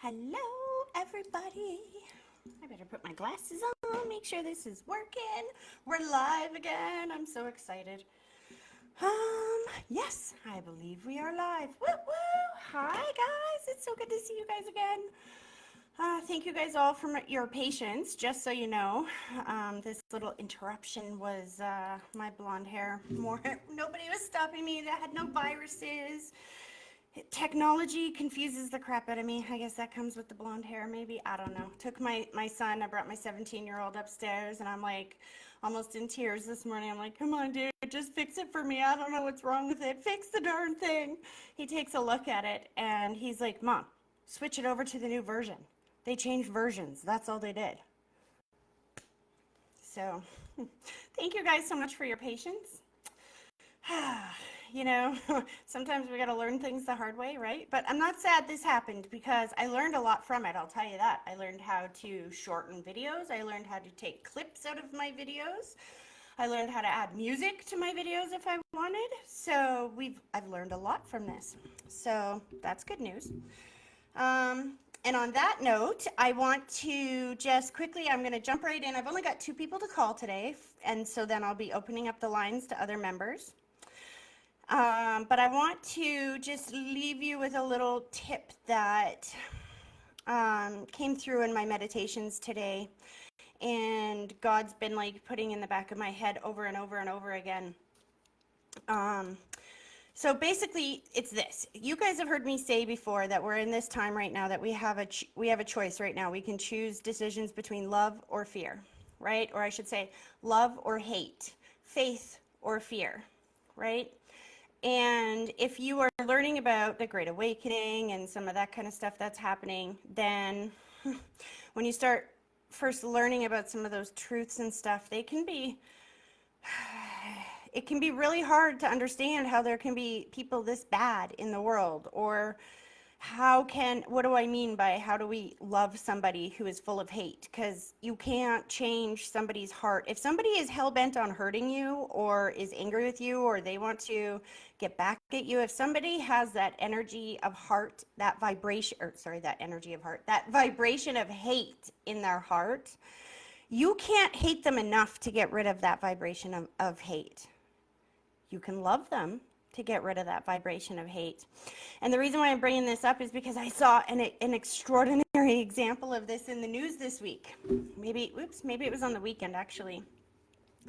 Hello, everybody. I better put my glasses on, make sure this is working. We're live again. I'm so excited. Yes, I believe we are live. Woo woo! Hi, guys. It's so good to see you guys again. Thank you guys all for your patience. Just so you know, this little interruption was my blonde hair. Nobody was stopping me. I had no viruses. Technology confuses the crap out of me. I guess that comes with the blonde hair, maybe. I don't know. Took my son, I brought my 17-year-old upstairs, and I'm like almost in tears this morning. I'm like, come on, dude, just fix it for me. I don't know what's wrong with it. Fix the darn thing. He takes a look at it, and he's like, Mom, switch it over to the new version. They changed versions. That's all they did. So, thank you guys so much for your patience. You know, sometimes we got to learn things the hard way, right? But I'm not sad this happened because I learned a lot from it. I'll tell you that. I learned how to shorten videos. I learned how to take clips out of my videos. I learned how to add music to my videos if I wanted. So I've learned a lot from this. So that's good news. And on that note, I want to just quickly, I'm going to jump right in. I've only got 2 people to call today, and so then I'll be opening up the lines to other members. But I want to just leave you with a little tip that came through in my meditations today, and God's been like putting in the back of my head over and over and over again. So basically, it's this. You guys have heard me say before that we're in this time right now that we have a choice right now. We can choose decisions between love or fear, right? Or I should say, love or hate, faith or fear, right? And if you are learning about the Great Awakening and some of that kind of stuff that's happening, then when you start first learning about some of those truths and stuff, it can be really hard to understand how there can be people this bad in the world, or what do I mean by how do we love somebody who is full of hate? Because you can't change somebody's heart. If somebody is hell-bent on hurting you or is angry with you or they want to get back at you, if somebody has that energy of heart, that vibration of hate in their heart, you can't hate them enough to get rid of that vibration of hate. You can love them to get rid of that vibration of hate. And the reason why I'm bringing this up is because I saw an extraordinary example of this in the news this week. Maybe it was on the weekend, actually.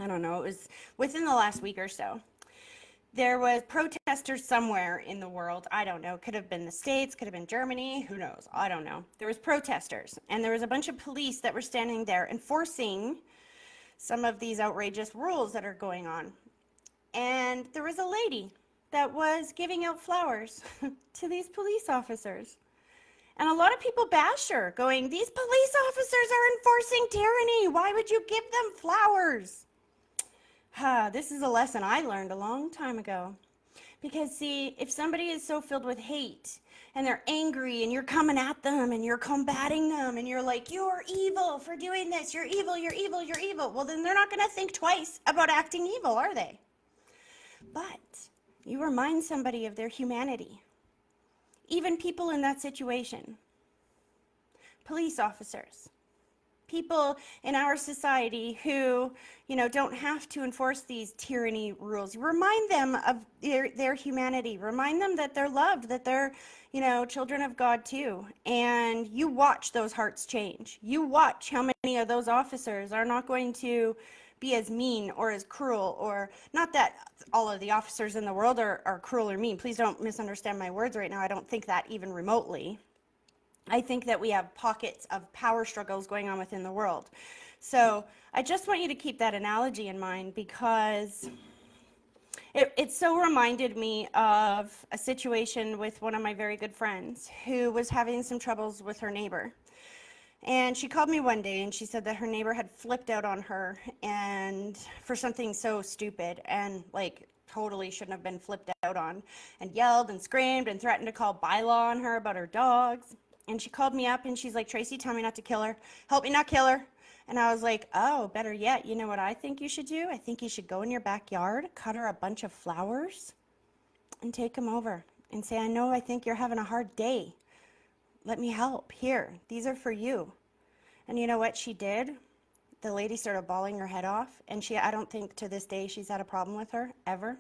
I don't know. It was within the last week or so. There was protesters somewhere in the world. I don't know. Could have been the States, could have been Germany. Who knows? I don't know. There was protesters, and there was a bunch of police that were standing there enforcing some of these outrageous rules that are going on. And there was a lady that was giving out flowers to these police officers. And a lot of people bash her, going, these police officers are enforcing tyranny. Why would you give them flowers? This is a lesson I learned a long time ago. Because see, if somebody is so filled with hate and they're angry and you're coming at them and you're combating them and you're like, you're evil for doing this, you're evil, you're evil, you're evil. Well, then they're not going to think twice about acting evil, are they? But you remind somebody of their humanity. Even people in that situation. Police officers. People in our society who, don't have to enforce these tyranny rules. Remind them of their humanity. Remind them that they're loved, that they're, children of God too. And you watch those hearts change. You watch how many of those officers are not going to be as mean or as cruel, or not that all of the officers in the world are cruel or mean. Please don't misunderstand my words right now. I don't think that even remotely. I think that we have pockets of power struggles going on within the world. So I just want you to keep that analogy in mind, because it so reminded me of a situation with one of my very good friends who was having some troubles with her neighbor. And she called me one day and she said that her neighbor had flipped out on her and for something so stupid and totally shouldn't have been flipped out on, and yelled and screamed and threatened to call bylaw on her about her dogs. And she called me up and she's like, Tracy, tell me not to kill her. Help me not kill her. And I was like, oh, better yet, you know what I think you should do? I think you should go in your backyard, cut her a bunch of flowers and take them over and say, I think you're having a hard day. let me help. Here, these are for you. And you know what she did? The lady started bawling her head off, and I don't think to this day she's had a problem with her, ever.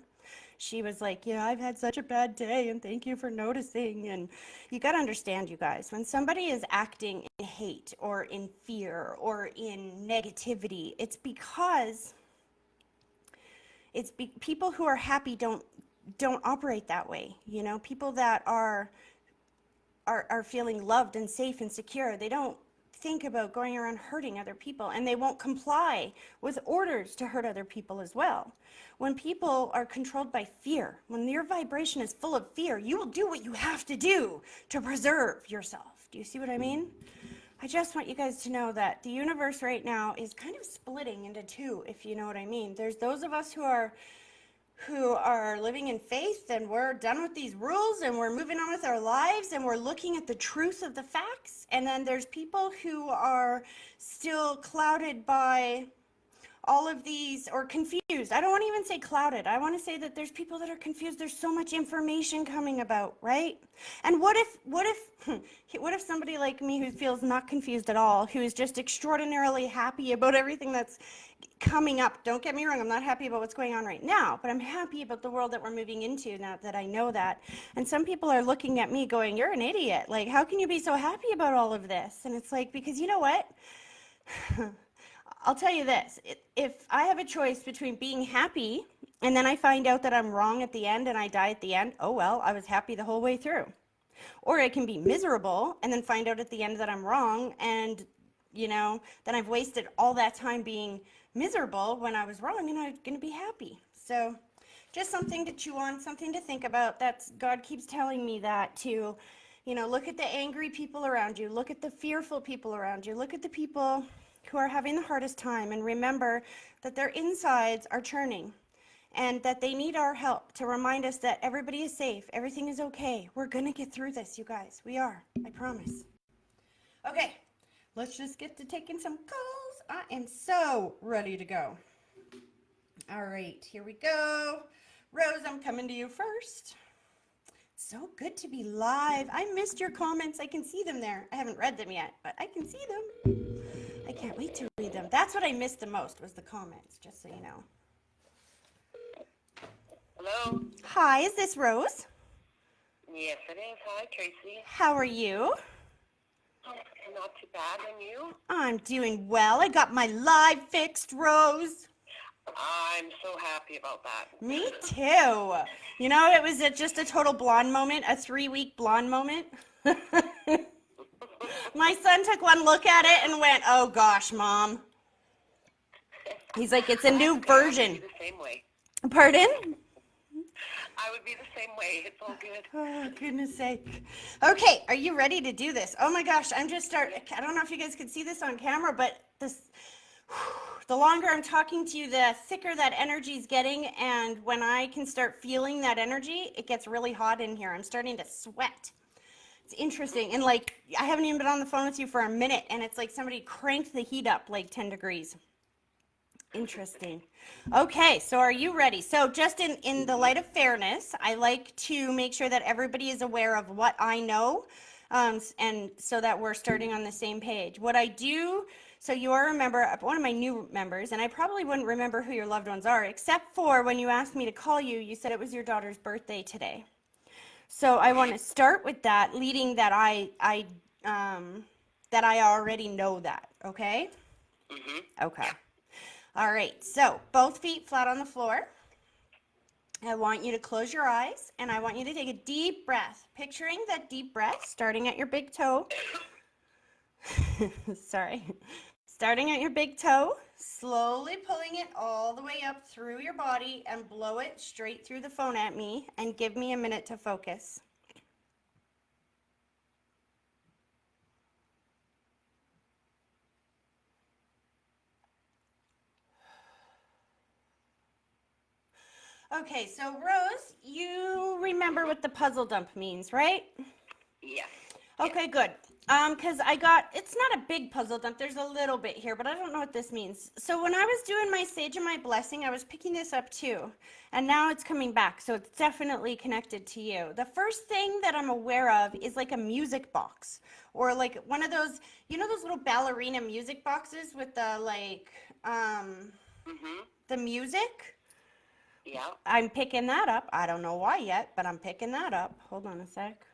She was like, yeah, I've had such a bad day, and thank you for noticing. And you got to understand, you guys, when somebody is acting in hate or in fear or in negativity, it's because people who are happy don't operate that way. You know, people that are feeling loved and safe and secure, they don't think about going around hurting other people, and they won't comply with orders to hurt other people as well. When people are controlled by fear, when your vibration is full of fear, you will do what you have to do to preserve yourself. Do you see what I mean? I just want you guys to know that the universe right now is kind of splitting into two, if you know what I mean. There's those of us who are living in faith, and we're done with these rules and we're moving on with our lives and we're looking at the truth of the facts. And then there's people who are still clouded by all of these, or confused. I don't want to even say clouded. I want to say that there's people that are confused. There's so much information coming about, right? And what if somebody like me who feels not confused at all, who is just extraordinarily happy about everything that's coming up. Don't get me wrong, I'm not happy about what's going on right now, but I'm happy about the world that we're moving into now that I know that. And some people are looking at me going, you're an idiot. Like, how can you be so happy about all of this? And it's like, because you know what? I'll tell you this, if I have a choice between being happy and then I find out that I'm wrong at the end and I die at the end, oh well, I was happy the whole way through. Or I can be miserable and then find out at the end that I'm wrong, and then I've wasted all that time being miserable when I was wrong, and I'm going to be happy. So just something to chew on, something to think about. That's God keeps telling me that to, look at the angry people around you, look at the fearful people around you, look at the people who are having the hardest time, and remember that their insides are churning and that they need our help to remind us that everybody is safe, everything is okay. We're going to get through this, you guys. We are, I promise. Okay, let's just get to taking some calls. I am so ready to go. All right, here we go. Rose, I'm coming to you first. So good to be live. I missed your comments. I can see them there. I haven't read them yet, but I can see them. I can't wait to read them. That's what I missed the most, was the comments, just so you know. Hello? Hi, is this Rose? Yes, it is. Hi, Tracy. How are you? Not too bad, and you? I'm doing well. I got my live fixed, Rose. I'm so happy about that. Me too. It was just a total blonde moment, a 3-week blonde moment. My son took one look at it and went, oh gosh, Mom. He's like, it's a new version. I would be the same way. Pardon? I would be the same way. It's all good. Oh, goodness sake. Okay, are you ready to do this? Oh my gosh, I don't know if you guys could see this on camera, but the longer I'm talking to you, the thicker that energy is getting, and when I can start feeling that energy, it gets really hot in here. I'm starting to sweat. It's interesting, and I haven't even been on the phone with you for a minute, and it's like somebody cranked the heat up like 10 degrees. Interesting. Okay, so are you ready? So just in the light of fairness, I like to make sure that everybody is aware of what I know, and so that we're starting on the same page. What I do, so you are one of my new members, and I probably wouldn't remember who your loved ones are, except for when you asked me to call you, you said it was your daughter's birthday today. So I want to start with that, leading that I already know that, okay? Mm-hmm. Okay. All right, so both feet flat on the floor. I want you to close your eyes, and I want you to take a deep breath, picturing that deep breath starting at your big toe. Sorry. Starting at your big toe, slowly pulling it all the way up through your body and blow it straight through the phone at me, and give me a minute to focus. Okay, so Rose, you remember what the puzzle dump means, right? Yes. Okay, good. Because it's not a big puzzle dump. There's a little bit here, but I don't know what this means. So when I was doing my sage and my blessing, I was picking this up too. And now it's coming back. So it's definitely connected to you. The first thing that I'm aware of is like a music box or like one of those, those little ballerina music boxes with Mhm. the music. Yeah. I'm picking that up. I don't know why yet, but I'm picking that up. Hold on a sec.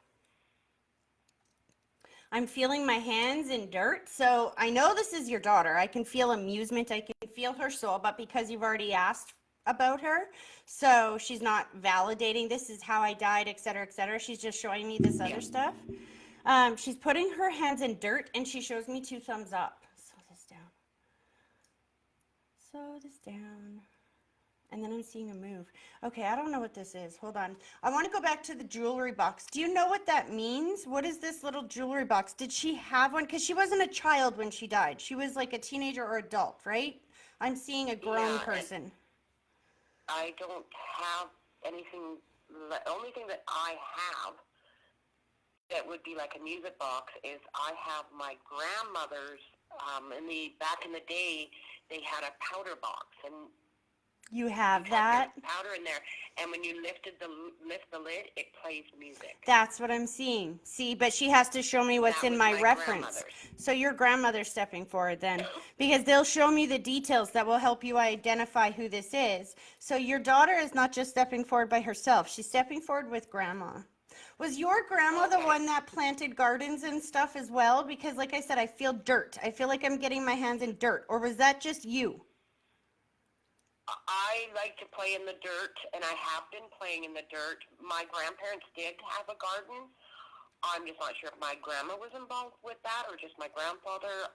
I'm feeling my hands in dirt. So I know this is your daughter. I can feel amusement. I can feel her soul, but because you've already asked about her, so she's not validating this is how I died, et cetera, et cetera. She's just showing me this Yeah. other stuff. She's putting her hands in dirt and she shows me 2 thumbs up. Slow this down. Slow this down. And then I'm seeing a move. Okay, I don't know what this is. Hold on. I want to go back to the jewelry box. Do you know what that means? What is this little jewelry box? Did she have one? Because she wasn't a child when she died. She was like a teenager or adult, right? I'm seeing a grown Yeah, and person. I don't have anything. The only thing that I have that would be like a music box is I have my grandmother's. Back in the day, they had a powder box, and You have had that? powder in there. And when you lift the lid, it plays music. That's what I'm seeing. See, but she has to show me what's That in was my my reference. grandmother's. So your grandmother's stepping forward then, because they'll show me the details that will help you identify who this is. So your daughter is not just stepping forward by herself. She's stepping forward with grandma. Was your grandma the Okay. one that planted gardens and stuff as well? Because like I said, I feel dirt. I feel like I'm getting my hands in dirt. Or was that just you? I like to play in the dirt, and I have been playing in the dirt. My grandparents did have a garden. I'm just not sure if my grandma was involved with that or just my grandfather.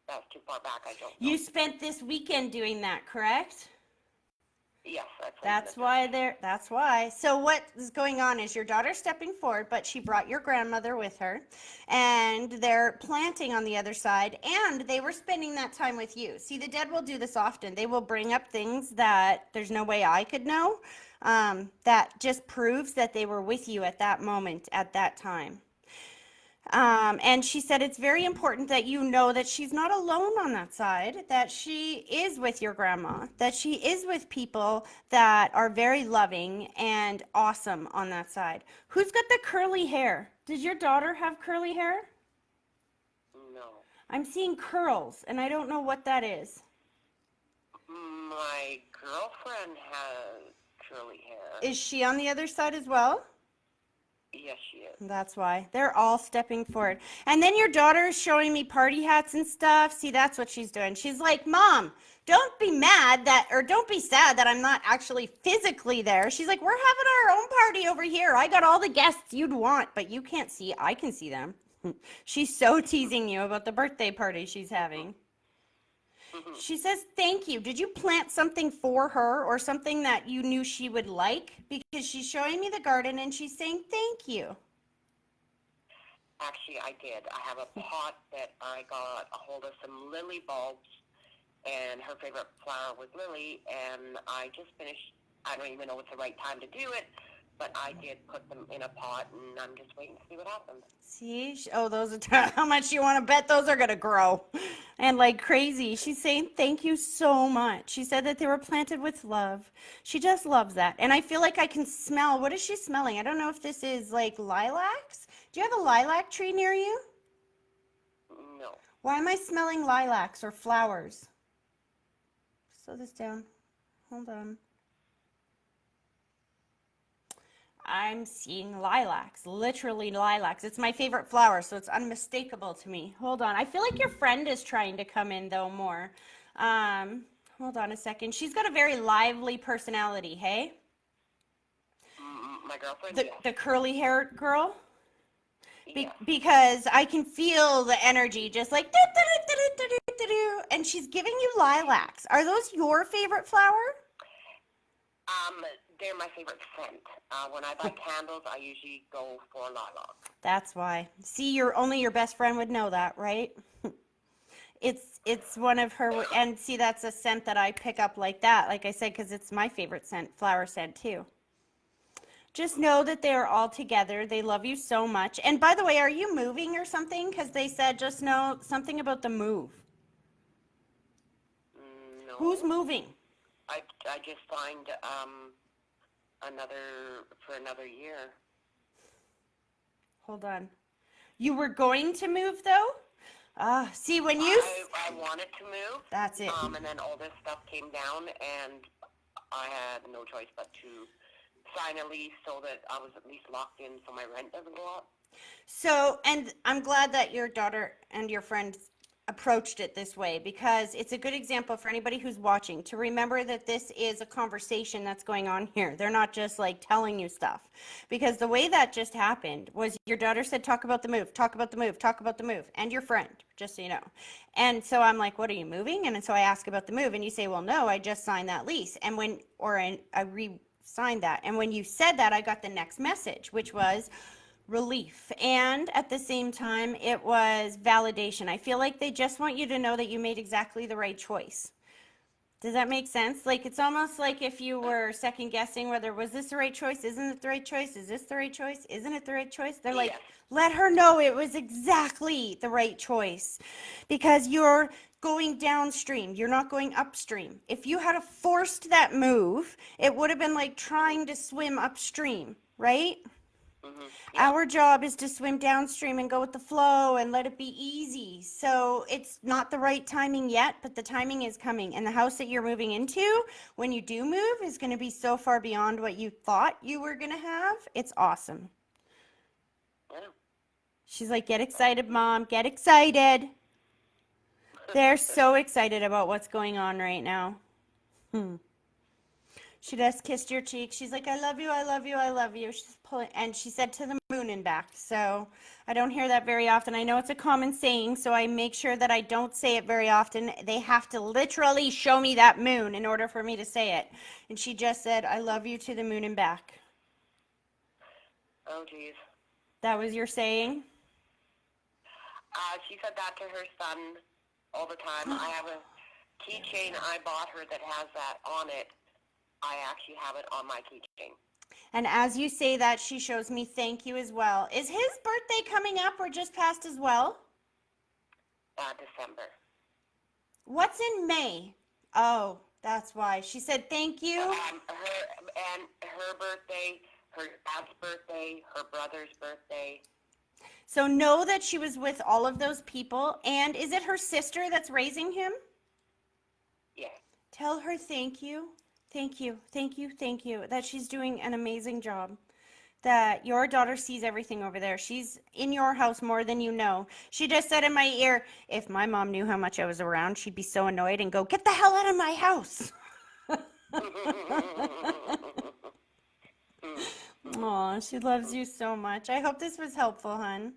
That's too far back. I don't know. You spent this weekend doing that, correct? Yes, I played in the That's dirt. why that's why. So what is going on is your daughter's stepping forward, but she brought your grandmother with her and they're planting on the other side and they were spending that time with you. See, the dead will do this often. They will bring up things that there's no way I could know. That just proves that they were with you at that moment, at that time. And she said it's very important that you know that she's not alone on that side, that she is with your grandma, that she is with people that are very loving and awesome on that side. Who's got the curly hair? Did your daughter have curly hair? No. I'm seeing curls, and I don't know what that is. My girlfriend has curly hair. Is she on the other side as well? Yes, she is. That's why. They're all stepping forward. And then your daughter is showing me party hats and stuff. See, that's what she's doing. She's like, Mom, don't be mad that, or don't be sad that I'm not actually physically there. She's like, we're having our own party over here. I got all the guests you'd want, but you can't see. I can see them. She's so teasing you about the birthday party she's having. She says, thank you. Did you plant something for her or something that you knew she would like? Because she's showing me the garden and she's saying, thank you. Actually, I did. I have a pot that I got a hold of some lily bulbs, and her favorite flower was lily, and I just finished. I don't even know what's the right time to do it, but I did put them in a pot, and I'm just waiting to see what happens. See, oh, those are how much you want to bet those are going to grow and like crazy. She's saying thank you so much. She said that they were planted with love. She just loves that. And I feel like I can smell, what is she smelling? I don't know if this is like lilacs. Do you have a lilac tree near you? No. Why am I smelling lilacs or flowers? Slow this down. Hold on. I'm seeing lilacs, literally lilacs. It's my favorite flower, so it's unmistakable to me. Hold on. I feel like your friend is trying to come in, though, more. Hold on a second. She's got a very lively personality, hey? My girlfriend, The, yes. the curly-haired girl? Yes. Because I can feel the energy just like do-do-do-do-do-do-do, and she's giving you lilacs. Are those your favorite flower? They're my favorite scent. When I buy candles, I usually go for lilac. That's why. See, only your best friend would know that, right? It's one of her, and see, that's a scent that I pick up like that, like I said, because it's my favorite scent, flower scent too. Just know that they're all together. They love you so much. And by the way, are you moving or something? Because they said just know something about the move. No. Who's moving? I just signed another year. Hold on. You were going to move though? See when you. I wanted to move. That's it. And then all this stuff came down, and I had no choice but to sign a lease so that I was at least locked in, so my rent doesn't go up. So, and I'm glad that your daughter and your friend approached it this way, because it's a good example for anybody who's watching to remember that this is a conversation that's going on here. They're not just like telling you stuff, because the way that just happened was your daughter said, talk about the move, talk about the move, talk about the move, and your friend, just so you know. And so I'm like, what are you moving? And so I ask about the move, and you say, well, no, I just signed that lease. And I re-signed that. And when you said that, I got the next message, which was relief. And at the same time, it was validation. I feel like they just want you to know that you made exactly the right choice. Does that make sense? Like, it's almost like if you were second guessing whether was this the right choice? Isn't it the right choice? Is this the right choice? Isn't it the right choice? They're like, Yes. let her know it was exactly the right choice, because you're going downstream. You're not going upstream. If you had forced that move, it would have been like trying to swim upstream, right? Mm-hmm. Our job is to swim downstream and go with the flow and let it be easy. So it's not the right timing yet, but the timing is coming. And the house that you're moving into, when you do move, is going to be so far beyond what you thought you were going to have. It's awesome. Yeah. She's like, get excited, Mom. Get excited. They're so excited about what's going on right now. She just kissed your cheek. She's like, I love you, I love you, I love you. She's pulling, and she said to the moon and back. So I don't hear that very often. I know it's a common saying, so I make sure that I don't say it very often. They have to literally show me that moon in order for me to say it. And she just said, I love you to the moon and back. Oh, geez. That was your saying? She said that to her son all the time. I have a keychain I bought her that has that on it. I actually have it on my keychain. And as you say that, she shows me thank you as well. Is his birthday coming up or just passed as well? December. What's in May? Oh, that's why. She said thank you. Her birthday, her dad's birthday, her brother's birthday. So know that she was with all of those people. And is it her sister that's raising him? Yes. Tell her thank you. Thank you, thank you, thank you, that she's doing an amazing job, that your daughter sees everything over there. She's in your house more than you know. She just said in my ear, if my mom knew how much I was around, she'd be so annoyed and go, get the hell out of my house. Aw, she loves you so much. I hope this was helpful, hon.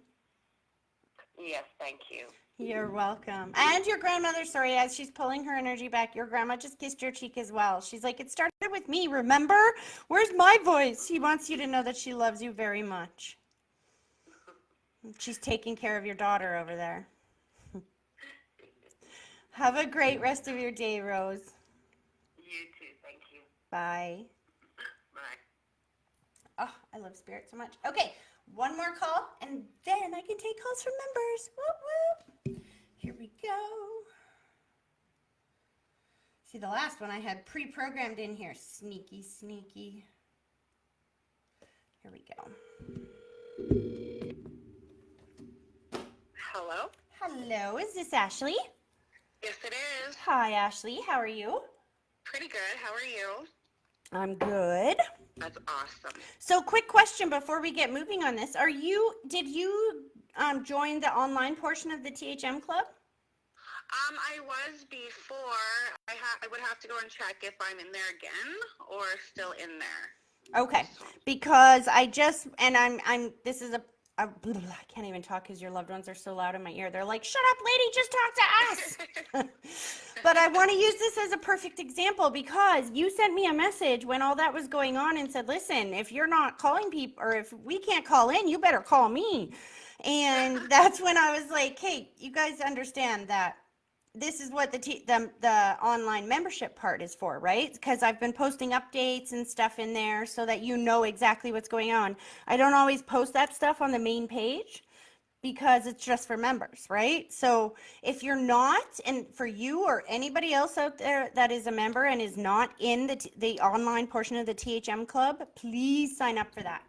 Yes, thank you. You're welcome. And your grandmother, sorry, as she's pulling her energy back, your grandma just kissed your cheek as well. She's like, it started with me, remember? Where's my voice? She wants you to know that she loves you very much. She's taking care of your daughter over there. Have a great rest of your day, Rose. You too, thank you. Bye. Bye. Oh, I love Spirit so much. Okay, one more call, and then I can take calls from members. Whoop, whoop. Here we go. See, the last one I had pre-programmed in here. Sneaky, sneaky. Here we go. Hello? Hello, is this Ashley? Yes, it is. Hi, Ashley. How are you? Pretty good. How are you? I'm good. That's awesome. So, quick question before we get moving on this. Did you join the online portion of the THM Club? I was before. I would have to go and check if I'm in there again or still in there. Okay, because this is I can't even talk because your loved ones are so loud in my ear. They're like, shut up, lady, just talk to us. But I want to use this as a perfect example because you sent me a message when all that was going on and said, listen, if you're not calling people or if we can't call in, you better call me. And that's when I was like, hey, you guys understand that this is what the online membership part is for, right? Because I've been posting updates and stuff in there so that you know exactly what's going on. I don't always post that stuff on the main page because it's just for members, right? So if you're not, and for you or anybody else out there that is a member and is not in the online portion of the THM Club, please sign up for that.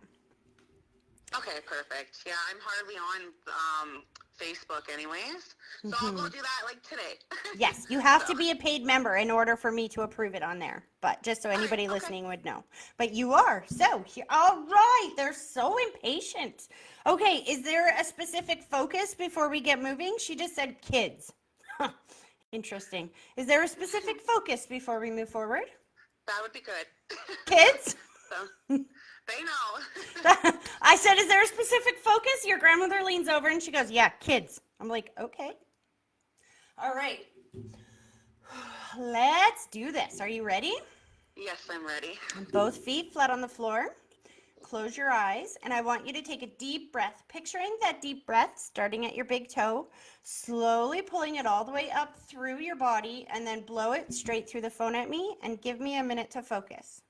Okay, perfect. Yeah, I'm hardly on Facebook anyways, so I'll go do that like today. Yes, you have to So, be a paid member in order for me to approve it on there. But just so anybody okay. listening would know. But you are. So, all right. They're so impatient. Okay, is there a specific focus before we get moving? She just said kids. Huh, interesting. Is there a specific focus before we move forward? That would be good. Kids? So, they know. I said, is there a specific focus? Your grandmother leans over and she goes, yeah, kids. I'm like, okay. All right. Let's do this. Are you ready? Yes, I'm ready. Both feet flat on the floor. Close your eyes, and I want you to take a deep breath, picturing that deep breath starting at your big toe, slowly pulling it all the way up through your body, and then blow it straight through the phone at me, and give me a minute to focus.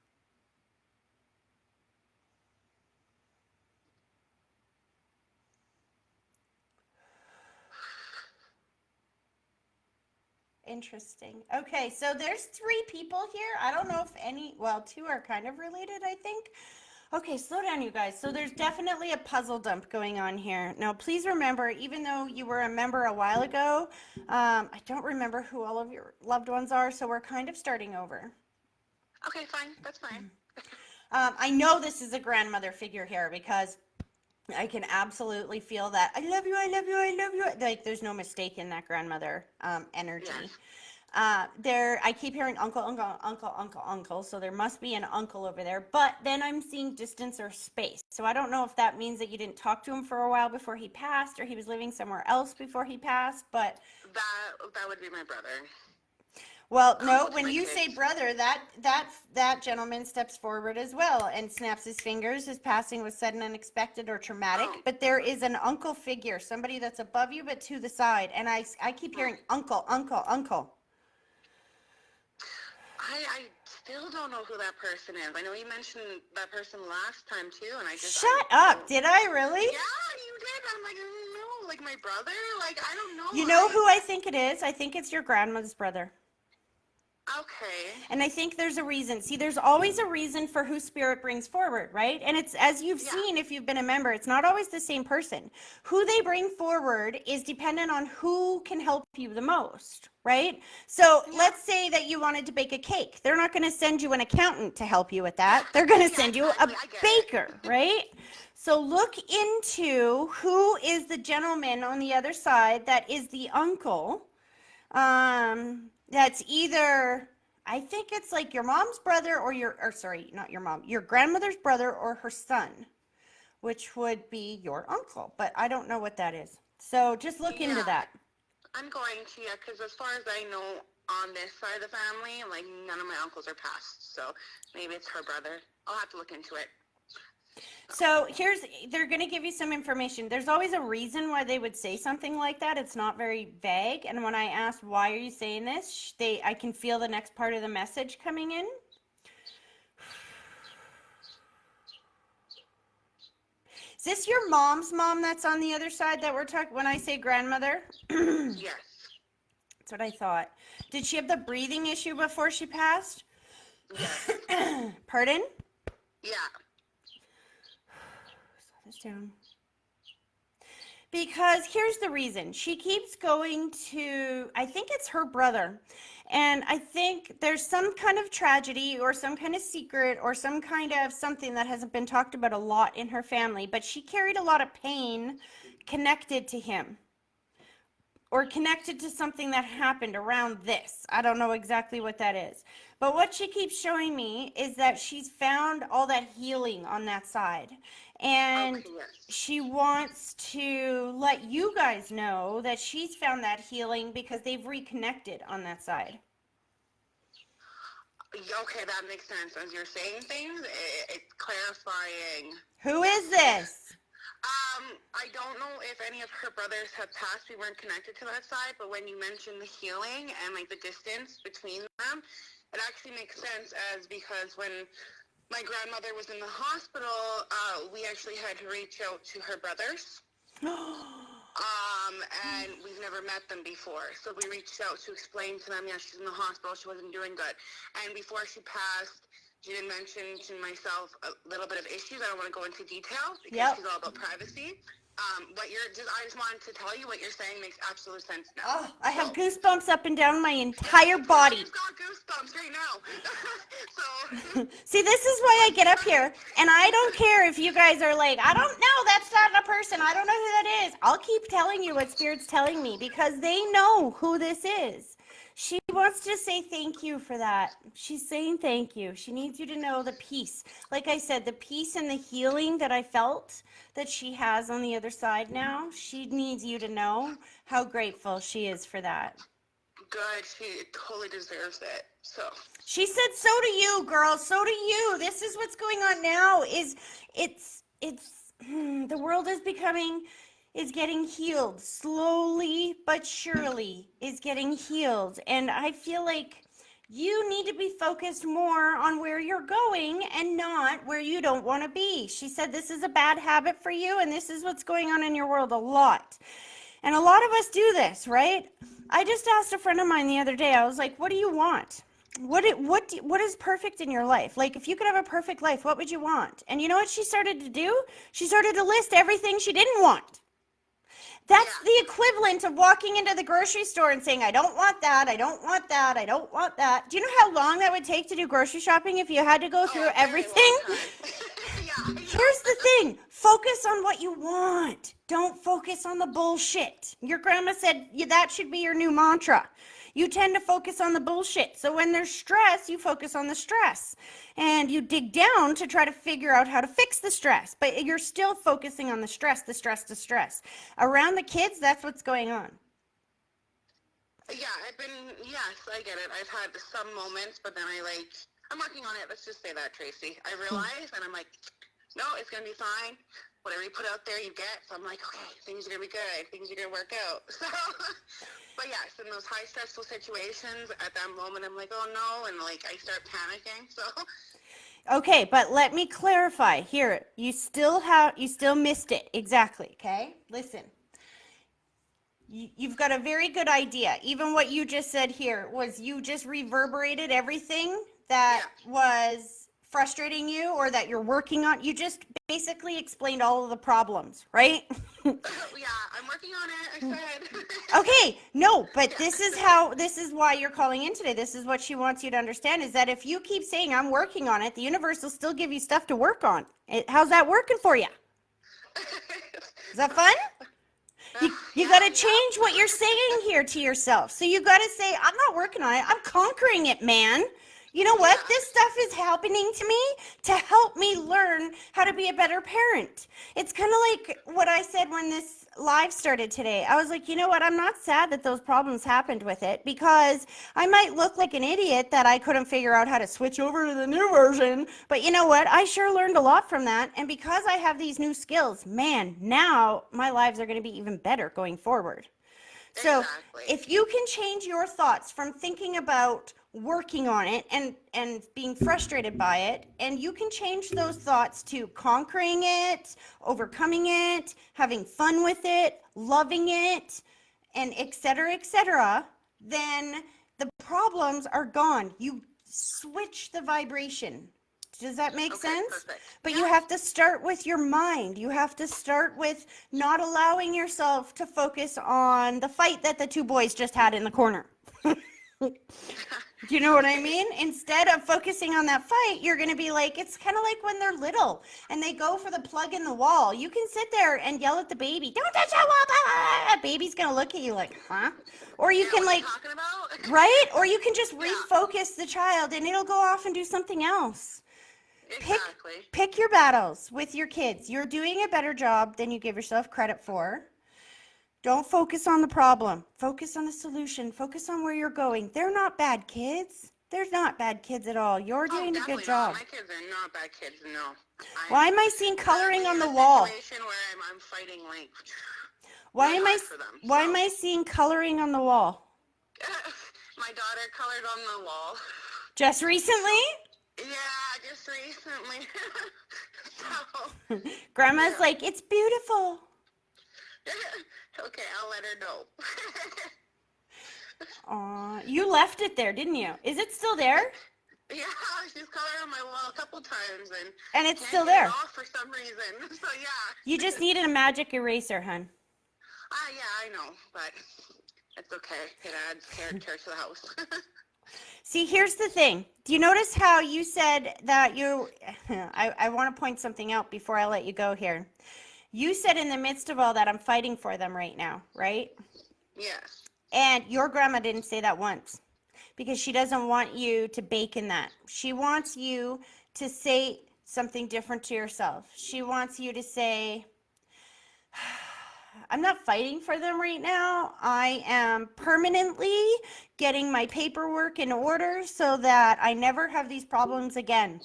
Interesting. Okay, so there's 3 people here. I don't know if any, well, 2 are kind of related, I think. Okay, slow down, you guys. So there's definitely a puzzle dump going on here. Now, please remember, even though you were a member a while ago, I don't remember who all of your loved ones are, so we're kind of starting over. Okay, fine. That's fine. I know this is a grandmother figure here because I can absolutely feel that. I love you, I love you, I love you. Like, there's no mistake in that grandmother energy. Yes. I keep hearing uncle, uncle, uncle, uncle, uncle. So there must be an uncle over there. But then I'm seeing distance or space. So I don't know if that means that you didn't talk to him for a while before he passed, or he was living somewhere else before he passed. But That would be my brother. well, no, With when my you kids. say brother, that gentleman steps forward as well and snaps his fingers. His passing was sudden, unexpected, or traumatic. Oh. But there is an uncle figure, somebody that's above you but to the side. And I keep hearing uncle, uncle, uncle. I still don't know who that person is. I know you mentioned that person last time too, and I just Shut up! Did I really? Yeah, you did. I'm like, no, like my brother. Like I don't know. You know who I think it is? I think it's your grandmother's brother. Okay. And I think there's a reason. See, there's always a reason for who spirit brings forward, right? And it's, as you've seen, if you've been a member, it's not always the same person. Who they bring forward is dependent on who can help you the most, right? So let's say that you wanted to bake a cake. They're not going to send you an accountant to help you with that. They're going to send you a baker, right? So look into who is the gentleman on the other side that is the uncle. That's either, I think it's like your mom's brother or not your mom, your grandmother's brother or her son, which would be your uncle, but I don't know what that is. So just look into that. I'm going to, because as far as I know, on this side of the family, like none of my uncles are passed, so maybe it's her brother. I'll have to look into it. So they're going to give you some information. There's always a reason why they would say something like that. It's not very vague. And when I asked, why are you saying this? I can feel the next part of the message coming in. Is this your mom's mom that's on the other side that we're talking, when I say grandmother? Yes. That's what I thought. Did she have the breathing issue before she passed? Yes. Pardon? Yeah. Down. Because here's the reason. She keeps going to, I think it's her brother. And I think there's some kind of tragedy or some kind of secret or some kind of something that hasn't been talked about a lot in her family. But she carried a lot of pain connected to him or connected to something that happened around this. I don't know exactly what that is. But what she keeps showing me is that she's found all that healing on that side. And she wants to let you guys know that she's found that healing because they've reconnected on that side. Okay, that makes sense. As you're saying things, it's clarifying. Who is this? I don't don't know if any of her brothers have passed. We weren't connected to that side, but when you mentioned the healing and like the distance between them, it actually makes sense as because when my grandmother was in the hospital, we actually had to reach out to her brothers. And we've never met them before. So we reached out to explain to them, yeah, she's in the hospital, she wasn't doing good. And before she passed, she did mention to myself a little bit of issues. I don't want to go into detail because she's all about privacy. I just wanted to tell you what you're saying makes absolute sense now. Oh, I have goosebumps up and down my entire body. I've got goosebumps right now. So See, this is why I get up here, and I don't care if you guys are like, I don't know, that's not a person, I don't know who that is. I'll keep telling you what Spirit's telling me because they know who this is. She wants to say thank you for that. She's saying thank you. She needs you to know the peace. Like I said, the peace and the healing that I felt that she has on the other side now, she needs you to know how grateful she is for that. good. She totally deserves it. So She said, so do you, girl. So do you. This is what's going on now is the world is getting healed slowly, but surely is getting healed. And I feel like you need to be focused more on where you're going and not where you don't want to be. She said, this is a bad habit for you. And this is what's going on in your world a lot. And a lot of us do this, right? I just asked a friend of mine the other day, I was like, what do you want? What is perfect in your life? Like, if you could have a perfect life, what would you want? And you know what she started to do? She started to list everything she didn't want. That's the equivalent of walking into the grocery store and saying, I don't want that, I don't want that, I don't want that. Do you know how long that would take to do grocery shopping if you had to go through everything? Here's the thing. Focus on what you want. Don't focus on the bullshit. Your grandma said that should be your new mantra. You tend to focus on the bullshit. So when there's stress, you focus on the stress. And you dig down to try to figure out how to fix the stress. But you're still focusing on the stress, the stress, the stress. Around the kids, that's what's going on. yeah, yes, I get it. I've had some moments, but then I'm working on it. Let's just say that, Tracy. I realize, and I'm like, no, it's going to be fine. Whatever you put out there, you get. So I'm like, okay, things are going to be good. Things are going to work out. So, but yes, in those high stressful situations, at that moment, I'm like, oh no, and I start panicking. So. Okay, but let me clarify here. You still missed it. Exactly, okay? Listen. You've got a very good idea. Even what you just said here was you just reverberated everything that was frustrating you or that you're working on. You just basically explained all of the problems, right? Yeah, I'm working on it, I said. Okay, no, but this is why you're calling in today. This is what she wants you to understand is that if you keep saying I'm working on it, the universe will still give you stuff to work on. How's that working for you? Is that fun? You got to change what you're saying here to yourself. So you got to say, I'm not working on it. I'm conquering it, man. You know what? This stuff is happening to me to help me learn how to be a better parent. It's kind of like what I said when this live started today. I was like, you know what? I'm not sad that those problems happened with it because I might look like an idiot that I couldn't figure out how to switch over to the new version. But you know what? I sure learned a lot from that. And because I have these new skills, man, now my lives are going to be even better going forward. So if you can change your thoughts from thinking about working on it and being frustrated by it, and you can change those thoughts to conquering it, overcoming it, having fun with it, loving it, and et cetera, then the problems are gone. You switch the vibration. Does that make sense? Perfect. But you have to start with your mind. You have to start with not allowing yourself to focus on the fight that the two boys just had in the corner. Do you know what I mean? Instead of focusing on that fight, you're going to be like, it's kind of like when they're little and they go for the plug in the wall. You can sit there and yell at the baby, don't touch that wall. Baby's going to look at you like, huh? Or you can Talking about? right? Or you can just refocus the child and it'll go off and do something else. Exactly. Pick your battles with your kids. You're doing a better job than you give yourself credit for. Don't focus on the problem. Focus on the solution. Focus on where you're going. They're not bad kids. They're not bad kids at all. You're doing a good job. My kids are not bad kids, no. Why am I seeing coloring on the wall? Situation where I'm fighting like Why really am I hard for them. why So, am I seeing coloring on the wall? my daughter colored on the wall. Just recently? Yeah, just recently. So, Grandma's yeah. like, it's beautiful. Okay, I'll let her know. Aw, you left it there, didn't you? Is it still there? Yeah, she's colored on my wall a couple times and And it's can't still get there. it off for some reason. So yeah. You just needed a magic eraser, hun. Yeah, I know, but it's okay. It adds character to the house. See, here's the thing. Do you notice how you said that I want to point something out before I let you go here. You said in the midst of all that, I'm fighting for them right now, right? Yes. And your grandma didn't say that once because she doesn't want you to bake in that. She wants you to say something different to yourself. She wants you to say, I'm not fighting for them right now. I am permanently getting my paperwork in order so that I never have these problems again.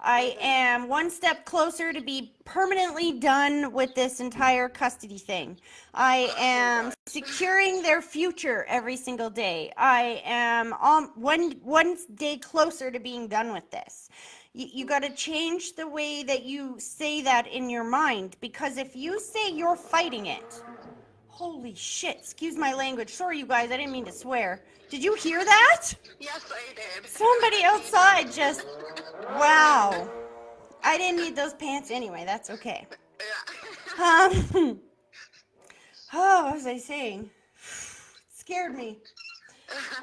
I am one step closer to be permanently done with this entire custody thing. I am securing their future every single day. I am on one day closer to being done with this. You got to change the way that you say that in your mind, because if you say you're fighting it, holy shit, excuse my language. Sorry, you guys, I didn't mean to swear. Did you hear that? Yes, I did. Somebody outside just, wow. I didn't need those pants anyway. That's okay. Yeah. Oh, what was I saying? Scared me.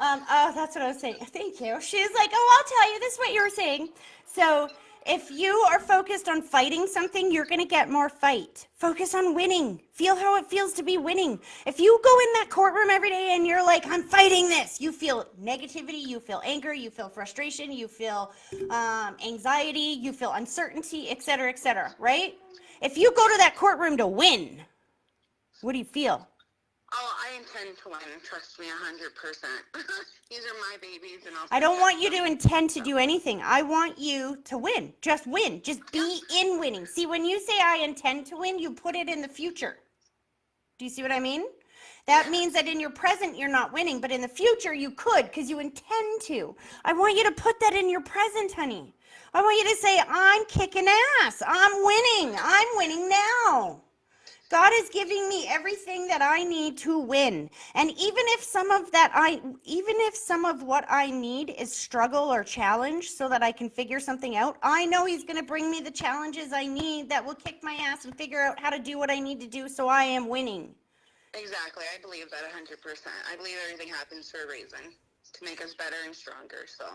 Oh, that's what I was saying. Thank you. She's like, oh, I'll tell you. This is what you were saying. So if you are focused on fighting something, you're going to get more fight. Focus on winning. Feel how it feels to be winning. If you go in that courtroom every day and you're like, I'm fighting this, you feel negativity, you feel anger, you feel frustration, you feel anxiety, you feel uncertainty, etc., right? If you go to that courtroom to win, what do you feel? Oh, I intend to win. Trust me, 100%. These are my babies, and I don't want you to protect intend to do anything. I want you to win. Just win. Just be in winning. See, when you say I intend to win, you put it in the future. Do you see what I mean? That means that in your present, you're not winning, but in the future, you could because you intend to. I want you to put that in your present, honey. I want you to say, I'm kicking ass. I'm winning. I'm winning now. God is giving me everything that I need to win. And even if some of what I need is struggle or challenge so that I can figure something out, I know he's going to bring me the challenges I need that will kick my ass and figure out how to do what I need to do so I am winning. Exactly. I believe that 100%. I believe everything happens for a reason, to make us better and stronger, so.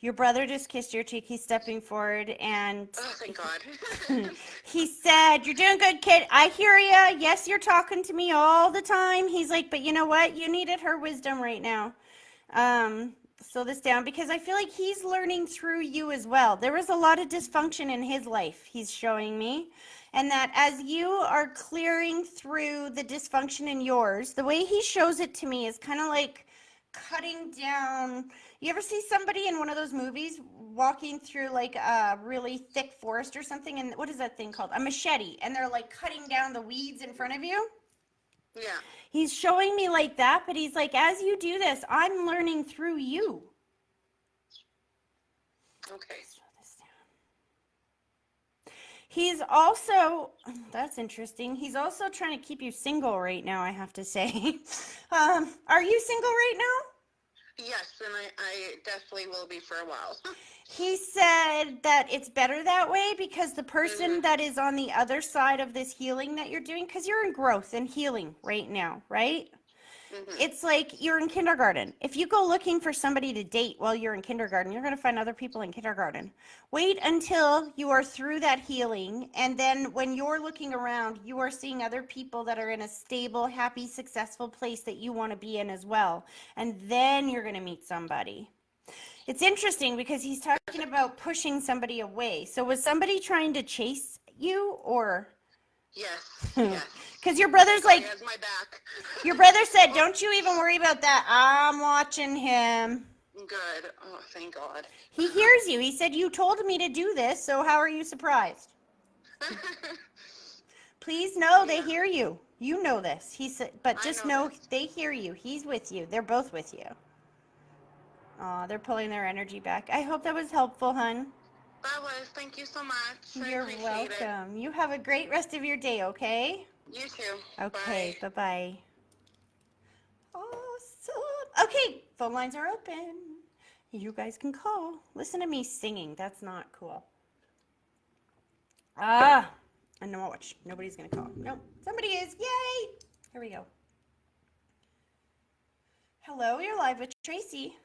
Your brother just kissed your cheek. He's stepping forward and Oh, thank God. he said, you're doing good, kid. I hear ya. Yes, you're talking to me all the time. He's like, but you know what? You needed her wisdom right now. Slow this down because I feel like he's learning through you as well. There was a lot of dysfunction in his life, he's showing me. And that as you are clearing through the dysfunction in yours, the way he shows it to me is kind of like cutting down. You ever see somebody in one of those movies walking through like a really thick forest or something? And what is that thing called? A machete. And they're like cutting down the weeds in front of you? Yeah. He's showing me like that, but he's like, as you do this, I'm learning through you. Okay. He's also, that's interesting. He's also trying to keep you single right now, I have to say. Are you single right now? Yes, and I definitely will be for a while. He said that it's better that way because the person that is on the other side of this healing that you're doing, because you're in growth and healing right now, right? It's like you're in kindergarten. If you go looking for somebody to date while you're in kindergarten, you're going to find other people in kindergarten. Wait until you are through that healing. And then when you're looking around, you are seeing other people that are in a stable, happy, successful place that you want to be in as well. And then you're going to meet somebody. It's interesting because he's talking about pushing somebody away. So was somebody trying to chase you or? Yes, yes. Because your brother's like, He has my back. your brother said, don't you even worry about that. I'm watching him. Good. Oh, thank God. He hears you. He said, you told me to do this, so how are you surprised? please know they Yeah. hear you. You know this. He said, but I just know know this. they hear you. He's with you. They're both with you. Oh, they're pulling their energy back. I hope that was helpful, hun. That was. Thank you so much. I You're appreciate it. welcome. You have a great rest of your day, okay? You too. Okay, Bye. bye-bye. Awesome. Okay, phone lines are open. You guys can call. Listen to me singing. That's not cool. And no, watch. Nobody's going to call. No, somebody is. Yay! Here we go. Hello, you're live with Tracy.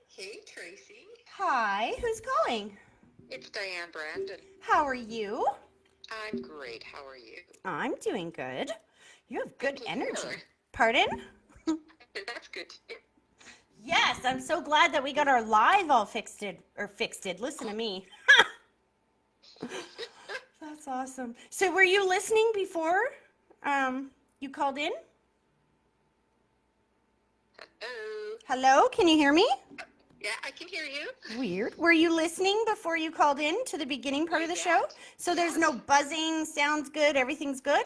Hey, Tracy. Hi, who's calling? It's Diane Brandon. How are you? I'm great. How are you? I'm doing good. You have good to energy. hear. Pardon? That's good. Yes, I'm so glad that we got our live all fixed. Listen to me. That's awesome. So were you listening before you called in? Hello. Hello, can you hear me? Yeah, I can hear you. Weird. Were you listening before you called in to the beginning part of the show? So there's no buzzing, sounds good, everything's good?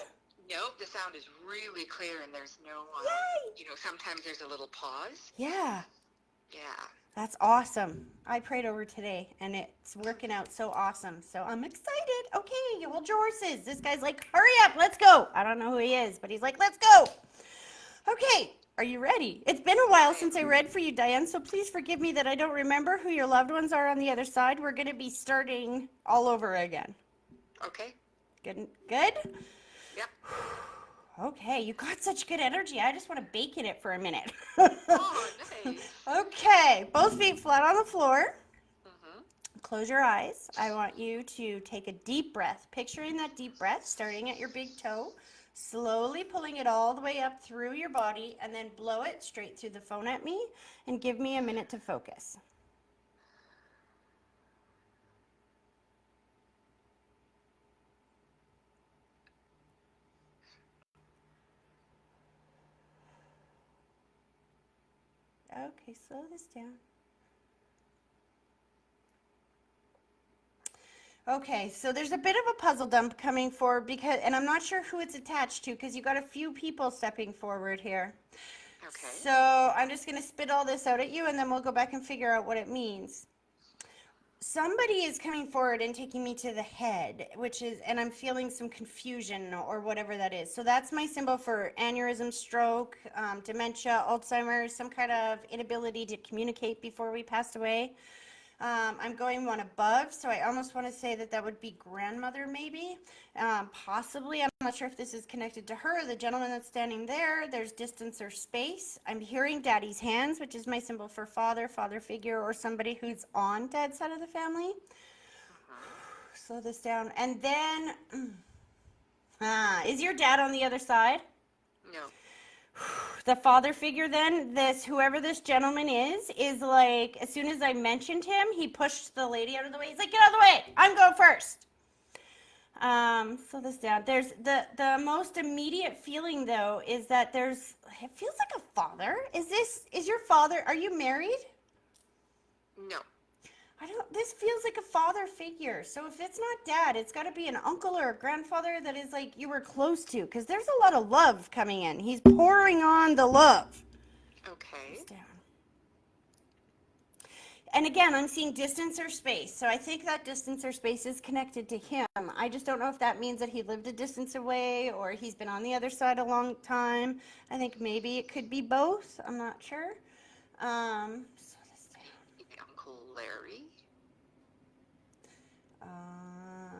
Nope, the sound is really clear and there's no, Yay! sometimes there's a little pause. Yeah, Yeah. that's awesome. I prayed over today and it's working out so awesome. So I'm excited. Okay, you hold your horses. This guy's like, hurry up, let's go. I don't know who he is, but he's like, let's go. Okay, are you ready? It's been a while since I read for you, Diane, so please forgive me that I don't remember who your loved ones are on the other side. We're going to be starting all over again. Okay. Good? Good? Yep. Okay, you got such good energy. I just want to bake in it for a minute. Oh, nice. Okay, both feet flat on the floor. Mm-hmm. Close your eyes. I want you to take a deep breath, picturing that deep breath starting at your big toe, slowly pulling it all the way up through your body, and then blow it straight through the phone at me and give me a minute to focus. Okay, slow this down. Okay, so there's a bit of a puzzle dump coming forward because, and I'm not sure who it's attached to because you got a few people stepping forward here. Okay. So I'm just going to spit all this out at you and then we'll go back and figure out what it means. Somebody is coming forward and taking me to the head, which is, and I'm feeling some confusion or whatever that is. So that's my symbol for aneurysm, stroke, dementia, Alzheimer's, some kind of inability to communicate before we passed away. I'm going one above, so I almost want to say that that would be grandmother maybe, possibly. I'm not sure if this is connected to her, the gentleman that's standing there. There's distance or space. I'm hearing daddy's hands, which is my symbol for father, father figure, or somebody who's on dad's side of the family. Slow this down. And then, is your dad on the other side? No. The father figure then, whoever this gentleman is like, as soon as I mentioned him, he pushed the lady out of the way. He's like, get out of the way, I'm going first. Slow this down. There's the most immediate feeling though is that it feels like a father. Is your father, are you married? No. This feels like a father figure. So if it's not dad, it's got to be an uncle or a grandfather that is like you were close to, because there's a lot of love coming in. He's pouring on the love. Okay. Down. And again, I'm seeing distance or space. So I think that distance or space is connected to him. I just don't know if that means that he lived a distance away or he's been on the other side a long time. I think maybe it could be both. I'm not sure. So this down. Uncle Larry.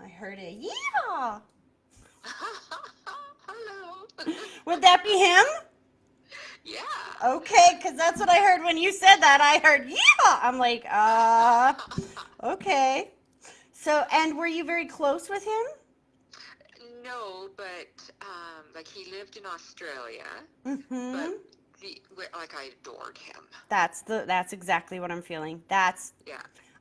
I heard a yeehaw. Hello. Would that be him? Yeah. Okay, because that's what I heard when you said that. I heard yeehaw. I'm like, okay. So, and were you very close with him? No, but like he lived in Australia. Mm-hmm. But I adored him. That's exactly what I'm feeling. Yeah.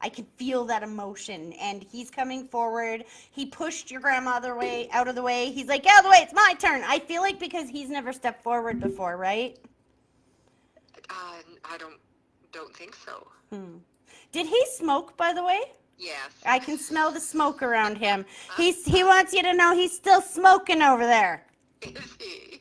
I can feel that emotion, and he's coming forward. He pushed your grandmother out of the way. He's like, get out of the way, it's my turn. I feel like because he's never stepped forward before, right? I don't think so. Did he smoke, by the way? Yes. I can smell the smoke around him. He wants you to know he's still smoking over there. Is he?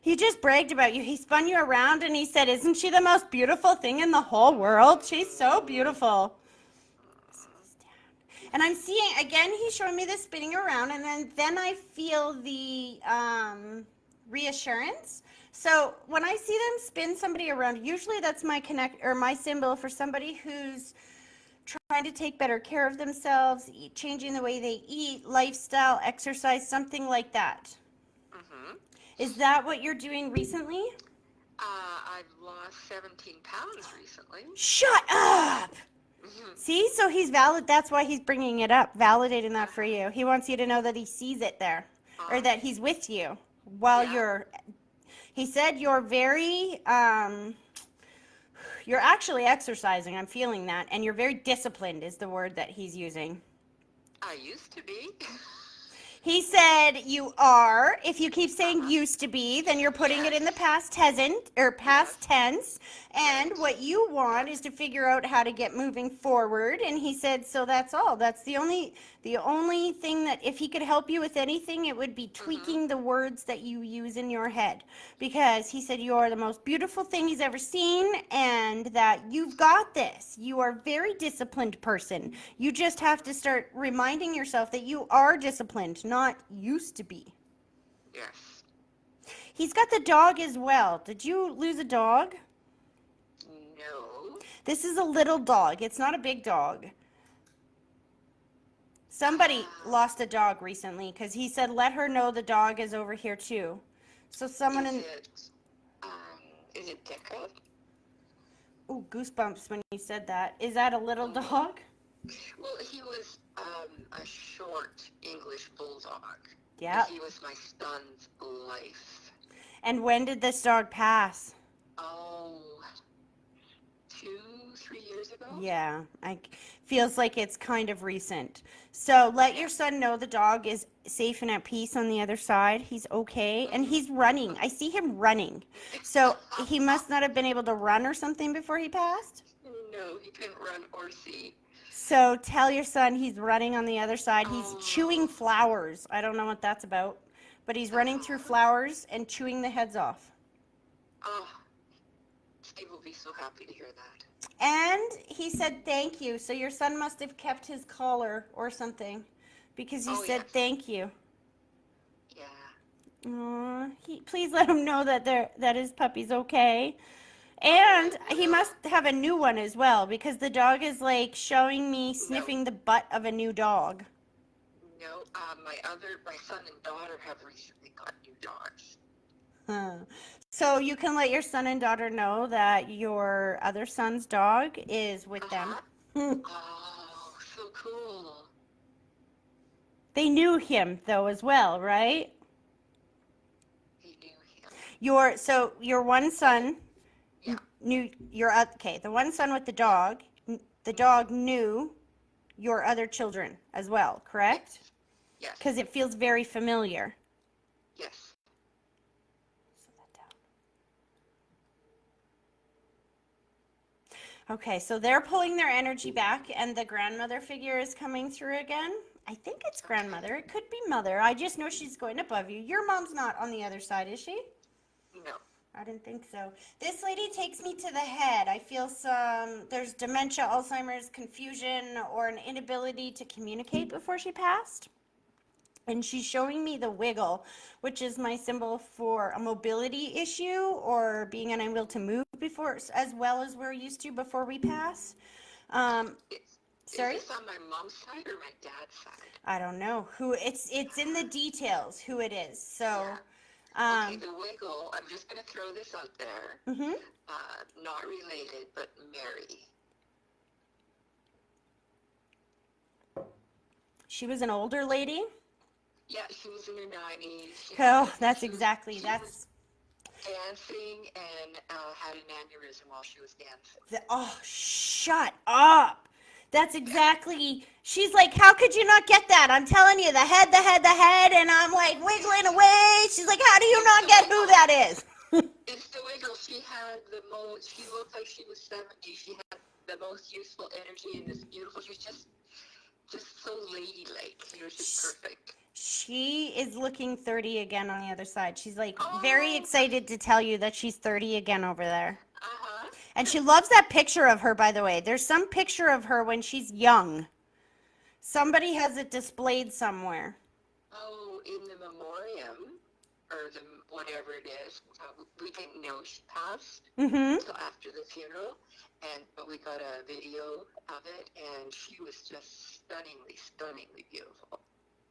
He just bragged about you. He spun you around and he said, "Isn't she the most beautiful thing in the whole world? She's so beautiful." And I'm seeing, again, he's showing me this spinning around, and then I feel the reassurance. So when I see them spin somebody around, usually that's my my symbol for somebody who's trying to take better care of themselves, changing the way they eat, lifestyle, exercise, something like that. Mm-hmm. Is that what you're doing recently? I've lost 17 pounds recently. Shut up! Mm-hmm. See, so he's valid. That's why he's bringing it up, validating that for you. He wants you to know that he sees it there, or that he's with you while Yeah. he said you're very, you're actually exercising. I'm feeling that. And you're very disciplined is the word that he's using. I used to be. He said you are. If you keep saying used to be, then you're putting it in the past tense. And what you want is to figure out how to get moving forward. And he said, so that's all. That's the only thing that if he could help you with anything, it would be tweaking the words that you use in your head. Because he said you are the most beautiful thing he's ever seen and that you've got this. You are a very disciplined person. You just have to start reminding yourself that you are disciplined, not used to be. Yes. He's got the dog as well. Did you lose a dog? No. This is a little dog. It's not a big dog. Somebody lost a dog recently because he said, let her know the dog is over here too. So someone in... Is it Deca? Oh, goosebumps when you said that. Is that a little dog? Well, he was a short English bulldog. Yeah. He was my son's life. And when did this dog pass? Oh, 2-3 years ago? Yeah, feels like it's kind of recent. So let your son know the dog is safe and at peace on the other side. He's okay. And he's running. I see him running. So he must not have been able to run or something before he passed? No, he couldn't run or see. So tell your son he's running on the other side. He's chewing flowers. I don't know what that's about. But he's running through flowers and chewing the heads off. Oh, Steve will be so happy to hear that. And he said thank you. So your son must have kept his collar or something because he said thank you. Yeah. Aw, please let him know that his puppy's okay. And he must have a new one as well because the dog is like showing me sniffing the butt of a new dog. No, my son and daughter have recently got new dogs. Huh. So you can let your son and daughter know that your other son's dog is with them. Oh, so cool. They knew him though as well, right? He knew him. Your one son knew the one son with the dog knew your other children as well, correct? Yes. Because it feels very familiar. Yes. Okay, so they're pulling their energy back and the grandmother figure is coming through again. I think it's grandmother. It could be mother. I just know she's going above you. Your mom's not on the other side, is she? No. I didn't think so. This lady takes me to the head. I feel there's dementia, Alzheimer's, confusion, or an inability to communicate before she passed. And she's showing me the wiggle, which is my symbol for a mobility issue or being unable to move before, as well as we're used to before we pass. Sorry? Is this on my mom's side or my dad's side? I don't know who it's in the details who it is. So, Okay, the wiggle. I'm just gonna throw this out there. Mhm. Not related, but Mary. She was an older lady. Yeah, she was in her 90s. That's exactly. Was dancing and had an aneurysm while she was dancing. Shut up. That's exactly. She's like, how could you not get that? I'm telling you, the head, and I'm like wiggling away. She's like, how do you not get who that is? It's the wiggle. She had the most. She looked like she was 70. She had the most useful energy and this beautiful. She's just so ladylike. You know, she's perfect. She is looking 30 again on the other side. She's like Oh. very excited to tell you that she's 30 again over there. Uh-huh. And she loves that picture of her, by the way. There's some picture of her when she's young. Somebody has it displayed somewhere. Oh, in the memoriam, or the whatever it is, we didn't know she passed Mm-hmm. until after the funeral, but we got a video of it, and she was just stunningly beautiful.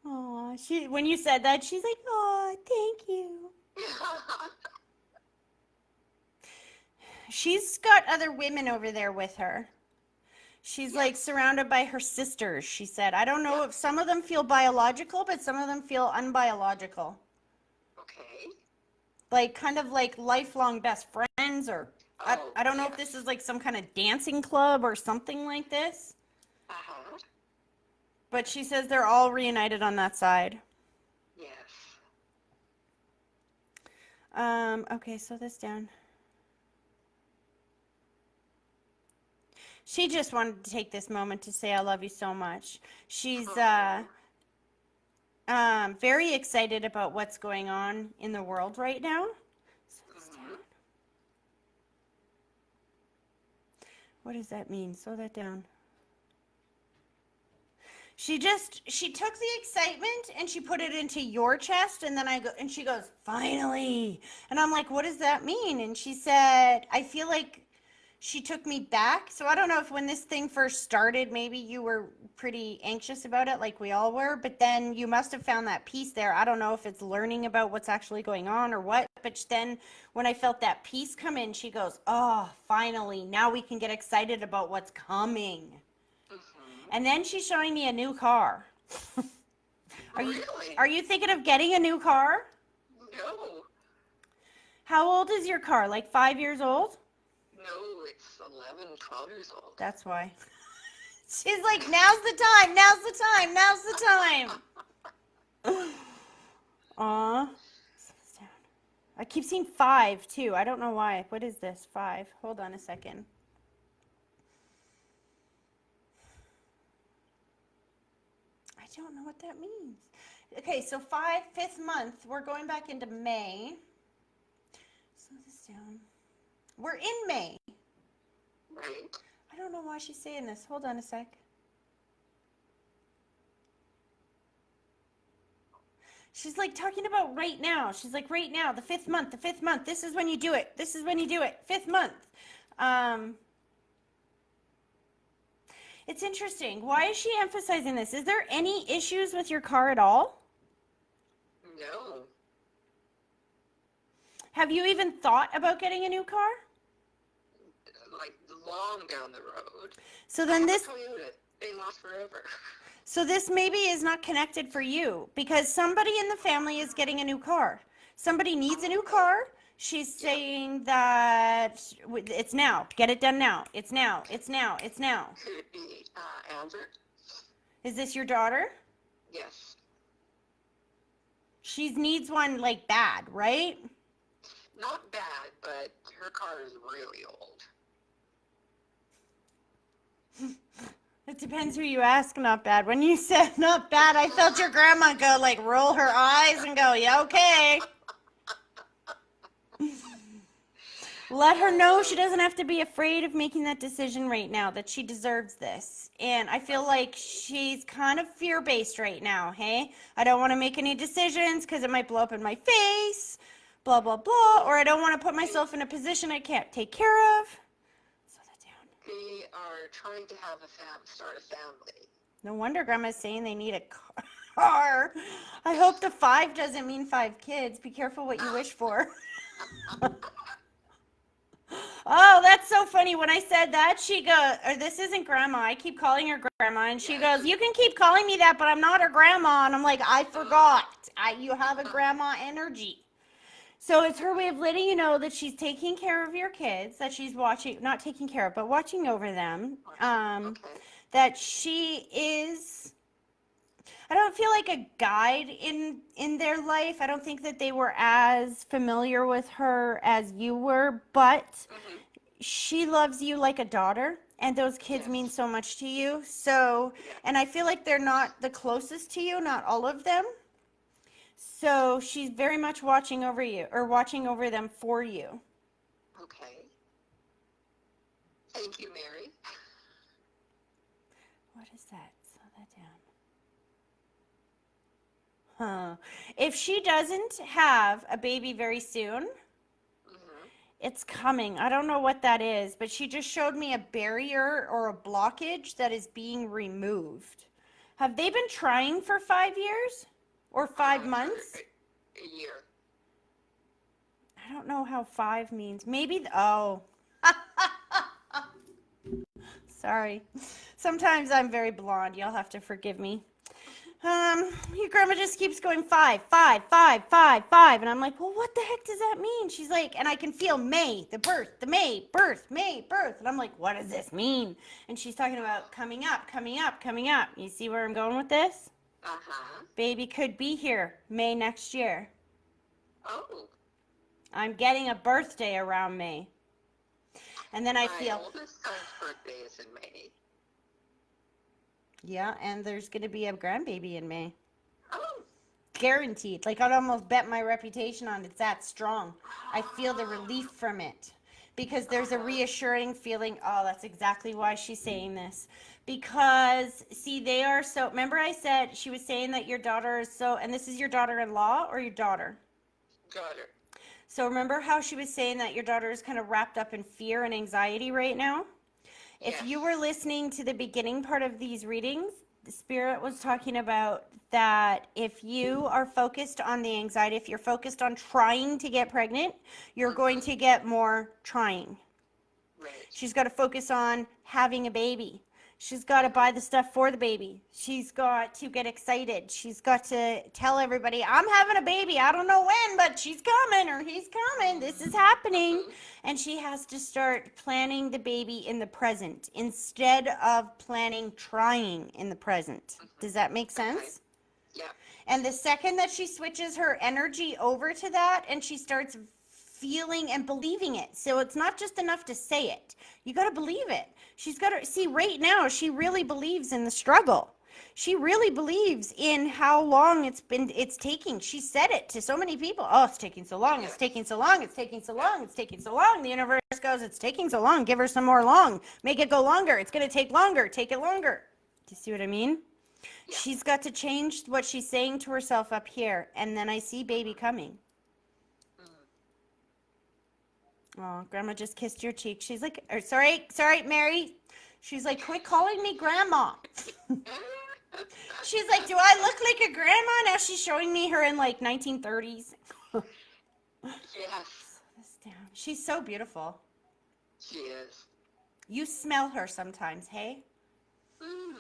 Aw, when you said that, she's like, "Aw, thank you." She's got other women over there with her. She's like surrounded by her sisters, she said. I don't know if some of them feel biological, but some of them feel unbiological. Okay. Like kind of like lifelong best friends, or I don't know if yes. this is like some kind of dancing club or something like this. Uh-huh. But she says they're all reunited on that side. Yes. Okay, slow this down. She just wanted to take this moment to say I love you so much. She's very excited about what's going on in the world right now. Slow this down. What does that mean? Slow that down. She took the excitement and she put it into your chest, and then she goes, "Finally." And I'm like, "What does that mean?" And she said, "I feel like she took me back." So I don't know if when this thing first started, maybe you were pretty anxious about it like we all were, but then you must have found that peace there. I don't know if it's learning about what's actually going on or what, but then when I felt that peace come in, she goes, "Oh, finally, now we can get excited about what's coming." And then she's showing me a new car. Really? Are you thinking of getting a new car? No. How old is your car? Like 5 years old? No, it's 11, 12 years old. That's why. She's like, "Now's the time, now's the time, now's the time." Aw. I keep seeing 5 too. I don't know why. What is this? 5. Hold on a second. I don't know what that means. Okay, so 5th month. We're going back into May. Slow this down. We're in May. Right. I don't know why she's saying this. Hold on a sec. She's like talking about right now. She's like, right now, the 5th month, the 5th month. This is when you do it. This is when you do it. 5th month. It's interesting. Why is she emphasizing this? Is there any issues with your car at all? No. Have you even thought about getting a new car? Like long down the road. So then this Toyota, they last forever. So this maybe is not connected for you because somebody in the family is getting a new car. Somebody needs a new car. She's saying that it's now. Get it done now. It's now. It's now. It's now. Could it be Amber? Is this your daughter? Yes. She needs one like bad, right? Not bad, but her car is really old. It depends who you ask, not bad. When you said not bad, I felt your grandma go like roll her eyes and go, "Yeah, okay." Let her know she doesn't have to be afraid of making that decision right now, that she deserves this. And I feel like she's kind of fear-based right now, hey? I don't want to make any decisions because it might blow up in my face, blah, blah, blah, or I don't want to put myself in a position I can't take care of. Slow that down. They are trying to have start a family. No wonder Grandma's saying they need a car. I hope the 5 doesn't mean 5 kids. Be careful what you wish for. Oh, that's so funny. When I said that, she goes, or this isn't Grandma. I keep calling her Grandma, and she goes, "You can keep calling me that, but I'm not her grandma." And I'm like, "I forgot. You have a grandma energy." So it's her way of letting you know that she's taking care of your kids, that she's watching, not taking care of, but watching over them. Okay. That she is, I don't feel like a guide in their life. I don't think that they were as familiar with her as you were, but she loves you like a daughter, and those kids Yes. mean so much to you. So, and I feel like they're not the closest to you, not all of them. So she's very much watching over you, or watching over them for you. Okay. Thank you, Mary. What is that? Slow that down. Huh. If she doesn't have a baby very soon, Mm-hmm. it's coming. I don't know what that is, but she just showed me a barrier or a blockage that is being removed. Have they been trying for 5 years or 5 months? A year. I don't know how 5 means. Maybe, oh. Sorry. Sometimes I'm very blonde. You'll have to forgive me. Your grandma just keeps going 5, 5, 5, 5, 5. And I'm like, well, what the heck does that mean? She's like, and I can feel May, the birth, the May, birth, May, birth. And I'm like, what does this mean? And she's talking about coming up, coming up, coming up. You see where I'm going with this? Uh-huh. Baby could be here May next year. Oh. I'm getting a birthday around May. And then I My feel, oldest son's birthday is in May. yeah, and there's going to be a grandbaby in May. Oh. Guaranteed. Like, I'd almost bet my reputation on it's that strong. I feel the relief from it because there's a reassuring feeling. Oh, that's exactly why she's saying this. Because, see, they are so, remember I said she was saying that your daughter is so, and this is your daughter-in-law or your daughter? Daughter. So remember how she was saying that your daughter is kind of wrapped up in fear and anxiety right now? If Yes. you were listening to the beginning part of these readings, the Spirit was talking about that if you are focused on the anxiety, if you're focused on trying to get pregnant, you're going to get more trying. Right. She's got to focus on having a baby. She's got to buy the stuff for the baby. She's got to get excited. She's got to tell everybody, I'm having a baby. I don't know when, but she's coming or he's coming. This is happening. And she has to start planning the baby in the present instead of planning trying in the present. Does that make sense? Yeah. And the second that she switches her energy over to that and she starts feeling and believing it. So it's not just enough to say it. You got to believe it. She's got to see right now, she really believes in the struggle. She really believes in how long it's taking. She said it to so many people. Oh, it's taking so long. It's taking so long. It's taking so long. It's taking so long. The universe goes, it's taking so long. Give her some more long. Make it go longer. It's going to take longer. Take it longer. Do you see what I mean? Yeah. She's got to change what she's saying to herself up here. And then I see baby coming. Oh, Grandma just kissed your cheek. She's like, sorry, Mary. She's like, quit calling me Grandma. She's like, do I look like a grandma? Now she's showing me her in like 1930s. Yes. This down. She's so beautiful. She is. You smell her sometimes, hey? Mm.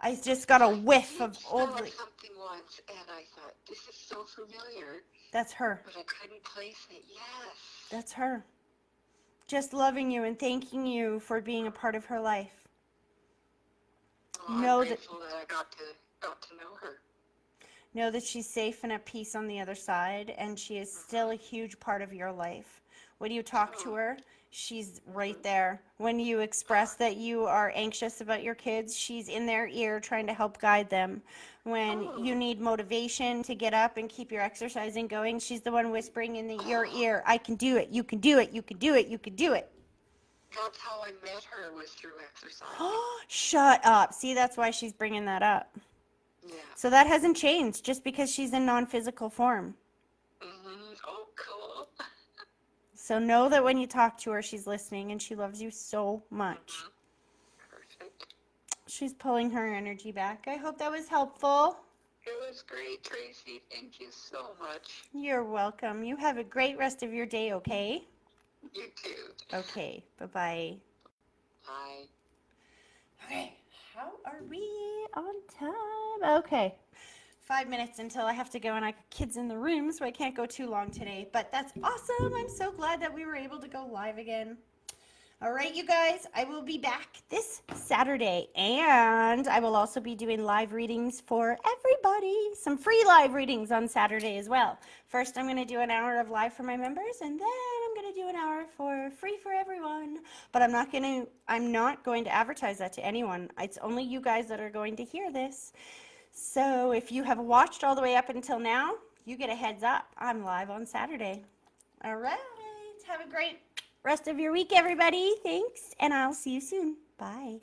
I just got a whiff I of did old. smell something once, and I thought, this is so familiar, That's her. but I couldn't place it. Yes. That's her. Just loving you and thanking you for being a part of her life. Oh, know I'm that- grateful that I got to know her. Know that she's safe and at peace on the other side, and she is still a huge part of your life. When you talk to her, she's right there. When you express that you are anxious about your kids, she's in their ear trying to help guide them. When you need motivation to get up and keep your exercising going, she's the one whispering in your ear, I can do it, you can do it, you can do it, you can do it. That's how I met her, was through exercise. Shut up. See, that's why she's bringing that up. Yeah. So that hasn't changed just because she's in non-physical form. Mm-hmm. Oh, cool. So know that when you talk to her, she's listening and she loves you so much. Perfect. She's pulling her energy back. I hope that was helpful. It was great, Tracy. Thank you so much. You're welcome. You have a great rest of your day, okay? You too. Okay. Bye-bye. Bye. Okay. How are we on time? Okay. 5 minutes until I have to go, and I got kids in the room, so I can't go too long today. But that's awesome. I'm so glad that we were able to go live again. All right, you guys, I will be back this Saturday, and I will also be doing live readings for everybody. Some free live readings on Saturday as well. First, I'm going to do an hour of live for my members, and then I'm going to do an hour for free for everyone, but I'm not going to advertise that to anyone. It's only you guys that are going to hear this. So if you have watched all the way up until now, you get a heads up. I'm live on Saturday. All right. Have a great rest of your week, everybody. Thanks, and I'll see you soon. Bye.